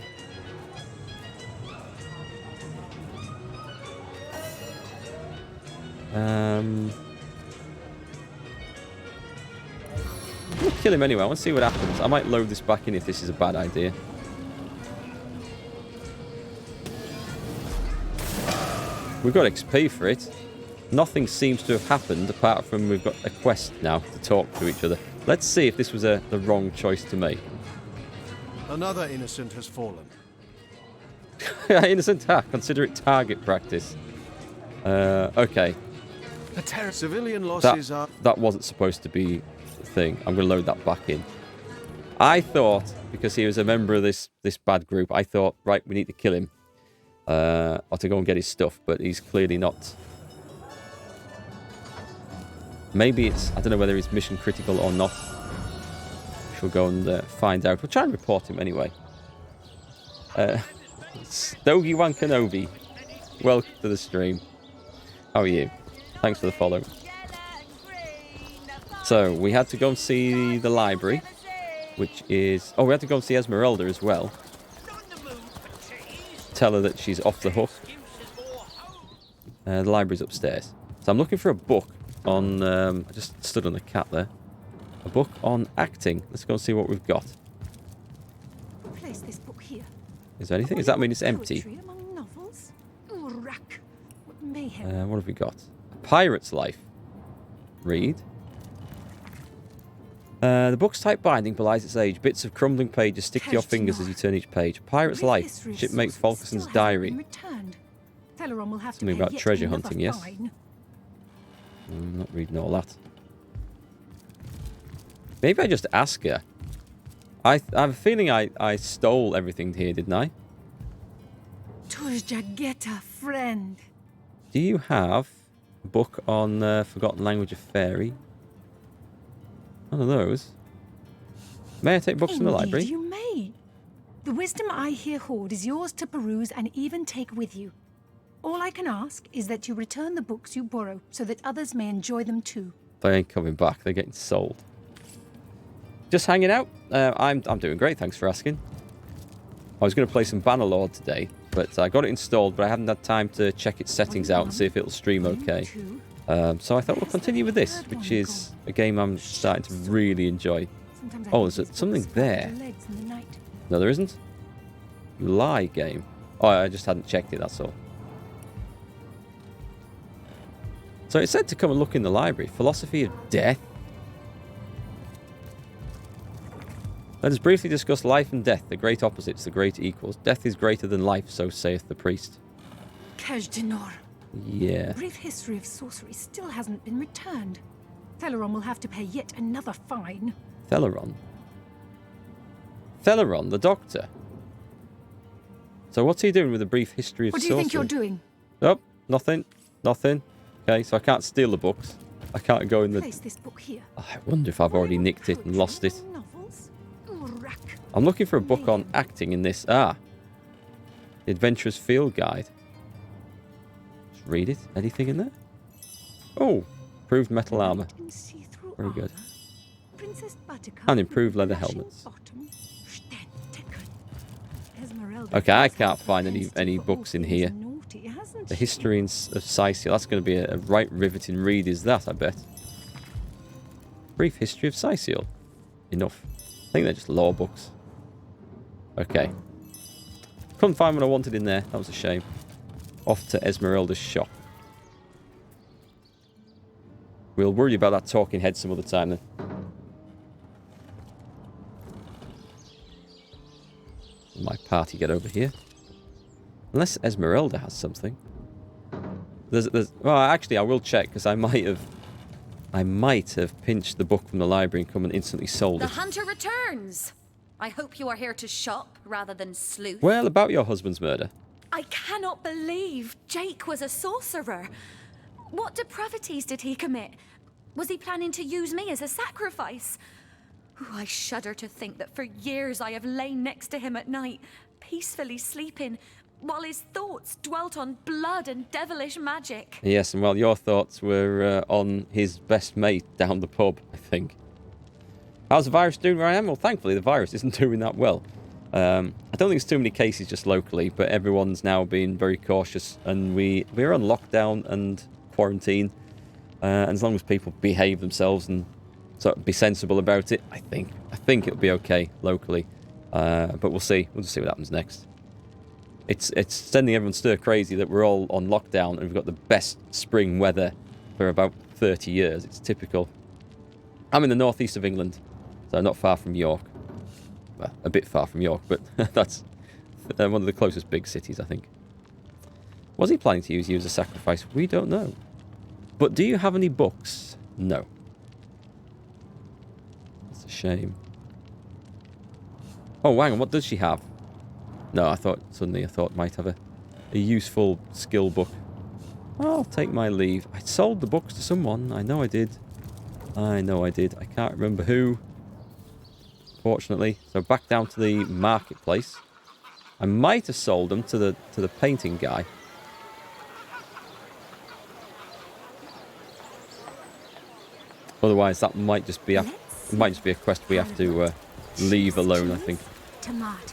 We'll kill him anyway. I want to see what happens. I might load this back in if this is a bad idea. We've got XP for it. Nothing seems to have happened apart from we've got a quest now to talk to each other. Let's see if this was the wrong choice to make. Another innocent has fallen. Innocent, consider it target practice. Okay. Civilian losses are... That wasn't supposed to be the thing. I'm going to load that back in. I thought, because he was a member of this bad group, I thought, right, we need to kill him. Or to go and get his stuff, but he's clearly not. Maybe it's... I don't know whether it's mission critical or not. We'll go and find out. We'll try and report him anyway. Stogie Wan Kenobi. Welcome to the stream. How are you? Thanks for the follow. So, we had to go and see the library, which is... Oh, we had to go and see Esmeralda as well. Tell her that she's off the hook. The library's upstairs. So I'm looking for a book on... I just stood on the cat there. A book on acting. Let's go and see what we've got. Place this book here. Is there anything? Does that mean it's empty? Among novels? Rack. What mayhem. What have we got? A Pirate's Life. Read. The book's tight binding belies its age. Bits of crumbling pages stick to your fingers as you turn each page. Pirate's Life. Shipmate Fulkerson's diary. Something about treasure hunting, yes? I'm not reading all that. Maybe I just ask her. I have a feeling I stole everything here, didn't I? Jageta, friend. Do you have a book on Forgotten Language of Fairy? One of those. May I take books from the library? You may. The wisdom I here hoard is yours to peruse and even take with you. All I can ask is that you return the books you borrow so that others may enjoy them too. They ain't coming back. They're getting sold. Just hanging out. I'm doing great. Thanks for asking. I was going to play some Bannerlord today, but I got it installed, but I haven't had time to check its settings out and see if it'll stream okay. So I thought we'll continue with this, which is a game I'm starting to really enjoy. Oh, there's something there. No, there isn't. Lie game. Oh, I just hadn't checked it, that's all. So it said to come and look in the library. Philosophy of Death. Let us briefly discuss life and death, the great opposites, the great equals. Death is greater than life, so saith the priest. Kajdanor. Yeah. The brief history of sorcery still hasn't been returned. Theleron will have to pay yet another fine. Theleron? Theleron, the doctor. So what's he doing with the brief history of sorcery? What do you think you're doing? Oh, nothing. Nothing. Okay, so I can't steal the books. I can't go in the... Place this book here. I wonder if I've already nicked it and lost it. I'm looking for a book on acting in this. The Adventurer's Field Guide. Just read it. Anything in there? Oh, improved metal armor. Very good. And improved leather helmets. Okay, I can't find any books in here. The history of Sicil. That's going to be a right riveting read, is that, I bet. Brief history of Sicil. Enough. I think they're just law books. Okay. Couldn't find what I wanted in there. That was a shame. Off to Esmeralda's shop. We'll worry about that talking head some other time then. My party get over here. Unless Esmeralda has something. Well, actually, I will check because I might have pinched the book from the library and come and instantly sold it. The hunter returns. I hope you are here to shop rather than sleuth. Well, about your husband's murder. I cannot believe Jake was a sorcerer. What depravities did he commit? Was he planning to use me as a sacrifice? Ooh, I shudder to think that for years I have lain next to him at night, peacefully sleeping, while his thoughts dwelt on blood and devilish magic. Yes, and well, your thoughts were on his best mate down the pub, I think. How's the virus doing where I am? Well, thankfully, the virus isn't doing that well. I don't think there's too many cases just locally, but everyone's now being very cautious, and we're on lockdown and quarantine. And as long as people behave themselves and sort of be sensible about it, I think it'll be okay locally. But we'll see. We'll just see what happens next. It's sending everyone stir crazy that we're all on lockdown and we've got the best spring weather for about 30 years. It's typical. I'm in the northeast of England, so not far from York. Well, a bit far from York, but that's one of the closest big cities, I think. Was he planning to use you as a sacrifice? We don't know. But do you have any books? No. That's a shame. Oh, hang on, what does she have? No, I thought might have a useful skill book. I'll take my leave. I sold the books to someone. I know I did. I can't remember who. Fortunately. So back down to the marketplace. I might have sold them to the painting guy. Otherwise, that might just be a quest we have to leave alone, I think.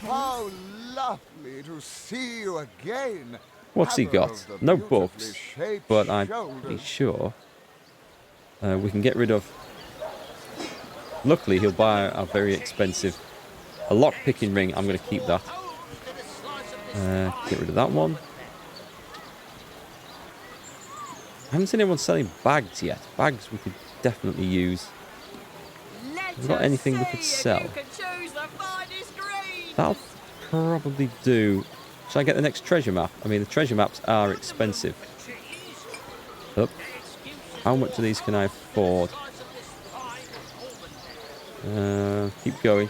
How lovely to see you again. What's he got? No books, but I'm pretty sure we can get rid of... Luckily, he'll buy a very expensive... A lock-picking ring. I'm going to keep that. Get rid of that one. I haven't seen anyone selling bags yet. Bags we could definitely use. Have we got anything we could sell? That'll probably do. Should I get the next treasure map? I mean, the treasure maps are expensive. Up. How much of these can I afford? Keep going.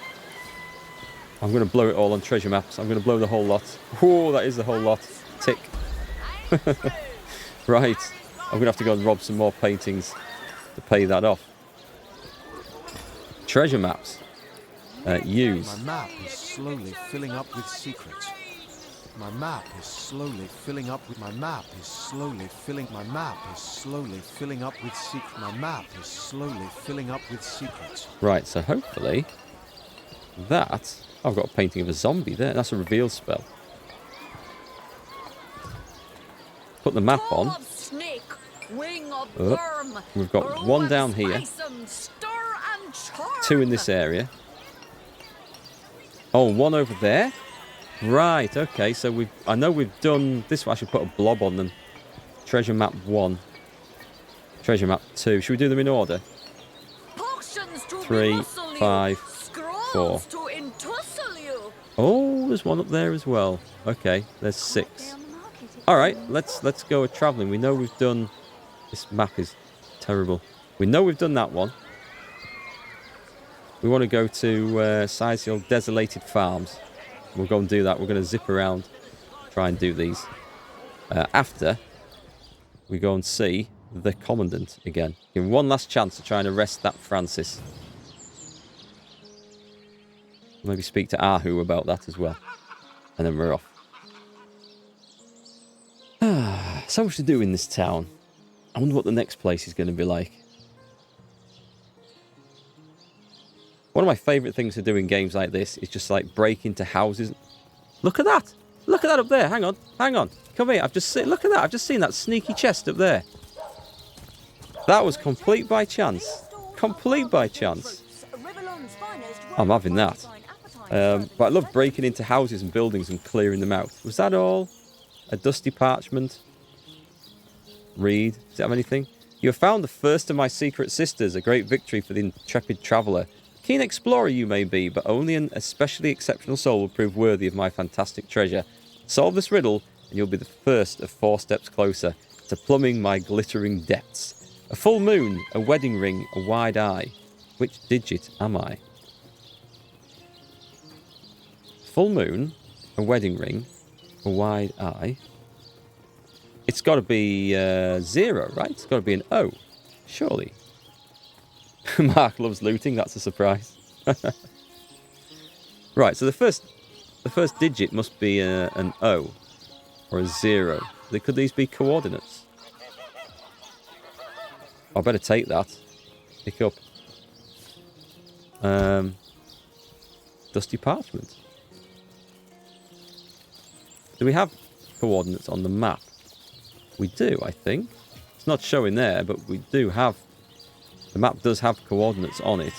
I'm going to blow it all on treasure maps. I'm going to blow the whole lot. Oh, that is the whole lot. Tick. Right. I'm going to have to go and rob some more paintings to pay that off. Treasure maps. Use. My map is slowly filling up with secrets. My map is slowly filling up with my map is slowly filling my map is slowly filling up with secrets. My map is slowly filling up with secrets. Right, so hopefully that I've got a painting of a zombie there. That's a reveal spell. Put the map on. We've got one down here. Two in this area. Oh, one over there. Right, okay, so I know we've done this one. I should put a blob on them. Treasure map 1. Treasure map 2. Should we do them in order? 3, 5, 4. Oh, there's one up there as well. Okay, there's 6. Alright, let's go with travelling. We know we've done... This map is terrible. We know we've done that one. We want to go to Sizehill Desolated Farms. We'll go and do that. We're going to zip around, try and do these. After we go and see the Commandant again. Give him one last chance to try and arrest that Francis. Maybe speak to Ahu about that as well. And then we're off. So much to do in this town. I wonder what the next place is going to be like. One of my favourite things to do in games like this is just like break into houses. Look at that! Look at that up there! Hang on, hang on. Come here, look at that! I've just seen that sneaky chest up there. That was complete by chance. Complete by chance. I'm having that. But I love breaking into houses and buildings and clearing them out. Was that all? A dusty parchment? Read. Does it have anything? You have found the first of my secret sisters, a great victory for the intrepid traveller. Keen explorer you may be, but only an especially exceptional soul will prove worthy of my fantastic treasure. Solve this riddle, and you'll be the first of 4 steps closer to plumbing my glittering depths. A full moon, a wedding ring, a wide eye. Which digit am I? Full moon, a wedding ring, a wide eye. It's got to be 0, right? It's got to be an O, surely. Mark loves looting. That's a surprise. Right, so the first digit must be an O or a 0. Could these be coordinates? I better take that. Pick up. Dusty parchment. Do we have coordinates on the map? We do, I think. It's not showing there, but we do have... The map does have coordinates on it.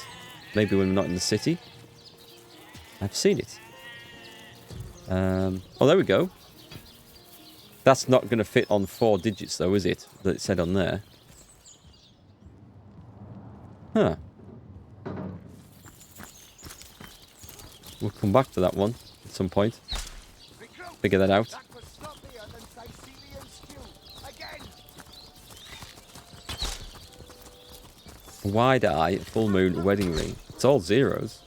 Maybe when we're not in the city. I've seen it. Oh, there we go. That's not going to fit on 4 digits, though, is it? That it said on there. Huh. We'll come back to that one at some point. Figure that out. A wide eye, full moon, a wedding ring. It's all 0s.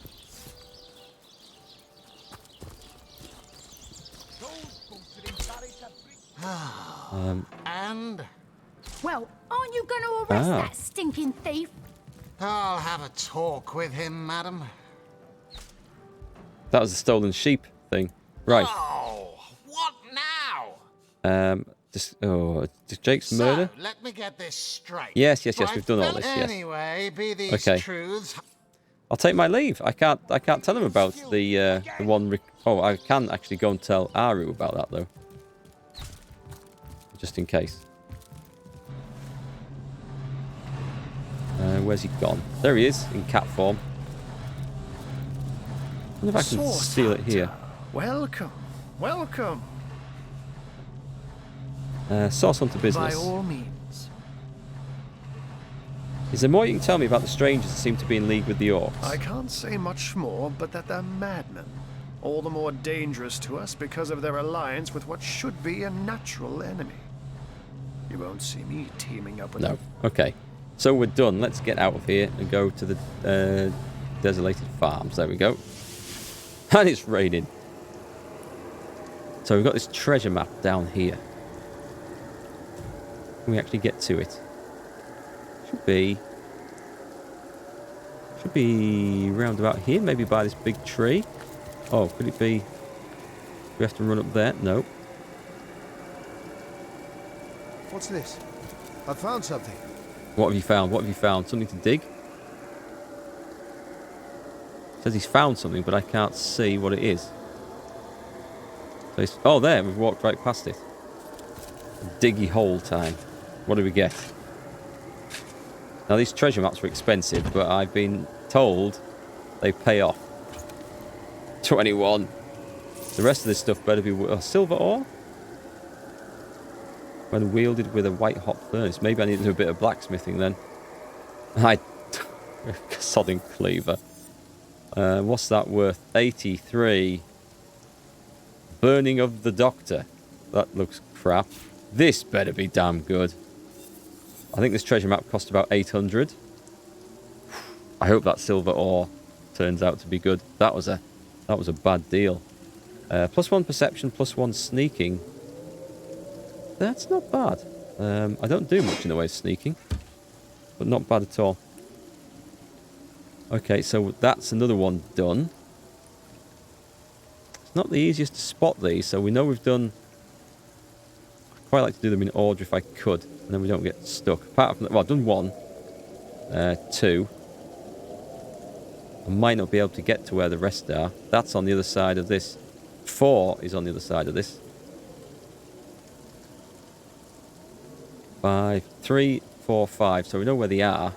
And? Well, aren't you going to arrest that stinking thief? I'll have a talk with him, madam. That was the stolen sheep thing. Right. Oh, what now? Just Jake's murder? Let me get this straight. Yes, we've done all this, yes. Anyway, be these truths. I'll take my leave. I can't tell him about the one... I can actually go and tell Aru about that, though. Just in case. Where's he gone? There he is, in cat form. I wonder if I can steal it here. Welcome. Welcome. Source hunter business. By all means. Is there more you can tell me about the strangers that seem to be in league with the orcs? I can't say much more, but that they're madmen. All the more dangerous to us because of their alliance with what should be a natural enemy. You won't see me teaming up with them. No. Okay. So we're done. Let's get out of here and go to the desolated farms. There we go. And it's raining. So we've got this treasure map down here. Can we actually get to it? Should be round about here, maybe by this big tree. Oh, could it be? Do we have to run up there? No. What's this? I found something. What have you found? What have you found? Something to dig? Says he's found something, but I can't see what it is. So oh, there, we've walked right past it. Diggy hole time. What do we get? Now, these treasure maps are expensive, but I've been told they pay off. 21. The rest of this stuff better be silver ore? When wielded with a white-hot furnace. Maybe I need to do a bit of blacksmithing then. Sodding cleaver. What's that worth? 83. Burning of the Doctor. That looks crap. This better be damn good. I think this treasure map cost about 800. I hope that silver ore turns out to be good. That was a bad deal. +1 perception, +1 sneaking. That's not bad. I don't do much in the way of sneaking, but not bad at all. Okay, so that's another one done. It's not the easiest to spot these, so we know we've done... I'd quite like to do them in order if I could, and then we don't get stuck. Apart from... Well, I've done 1. 2. I might not be able to get to where the rest are. That's on the other side of this. 4 is on the other side of this. 5, 3, 4, 5. So we know where they are.